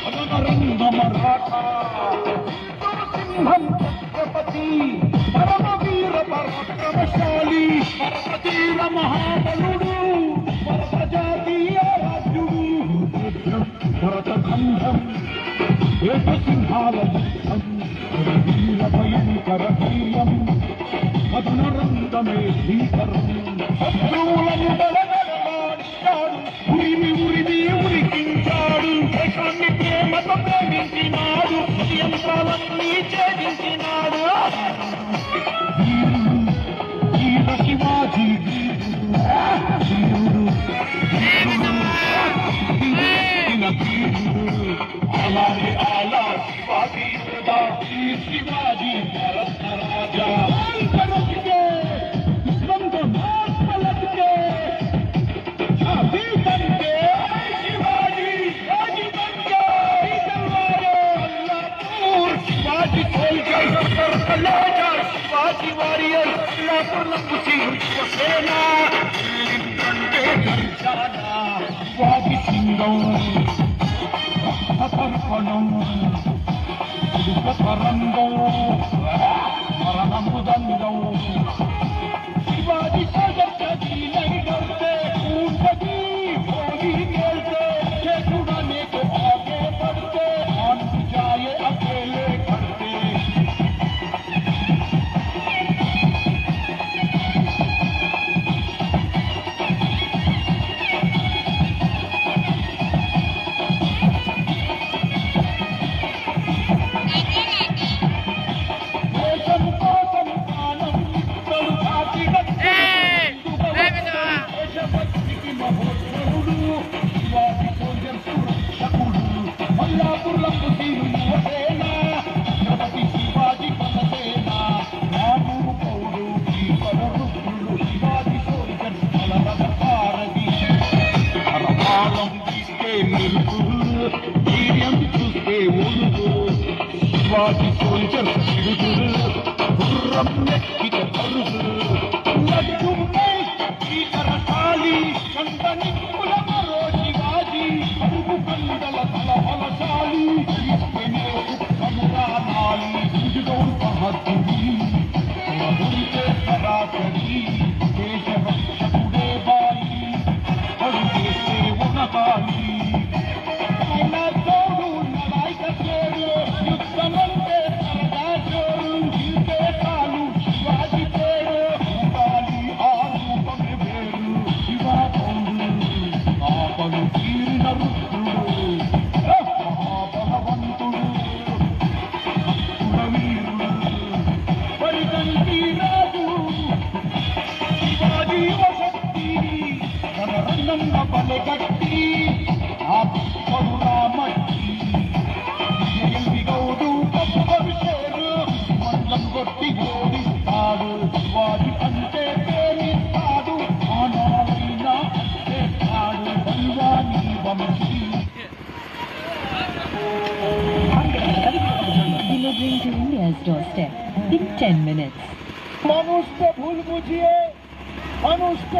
रणरंग मराठा सिंहम छत्रपति परमवीर पराक्रमशाली परमवीर महाबलुడు परमजातीय राजुడు भरतखंडम एक सिंहाल युद्धम वीर भयंकर वीर्यम మధునరంగమే భీకరం శత్రువులను బలగడలాడిస్తాడు ఉరిమి ఉరిమి ఉరికించాడు దేశాన్ని ప్రేమతో ప్రేమించినాడు యంత్రాలన్నీ ఛేదించినాడు వీర శివాజీ వీరుడు అలాగే ఆలా శివాజీ శివాజీ భరత రాజా शिवाजी वारियर सेना शिवाजी सिंगम सतर्पणम तरंगम मरणमुदंगम शिवाजी सदस्यजी नहीं डरते कूदती होली खेलते छुड़ाने को आगे बढ़ते मान जाए अकेले खड़ते शिवाजी सोल्जर गुर्रम नेक्कित परुగు लड्डुमे శ్రీకరశాలి కందని కులమరో శివాజీ అరుగు కందల బలశాలి ఇస్కెనే సమురానాలి ఇదిగో సహద్దుడి మధురితే సరాసరి దేశరక్షకుడే బాయి అడుగేసే ఉనగాలి బలగట్టి ఆ పరురామట్టి గౌడు పప్పుషేరు మండలం కొట్టి ఓడిస్తాడు వాడి అంటే ప్రేమిస్తాడు ఆనాడైనా చేస్తాడు దైవాని Vamsi Delivering to India's doorstep in 10 minutes. मनुष्य को भूल बुझिए मनुष्य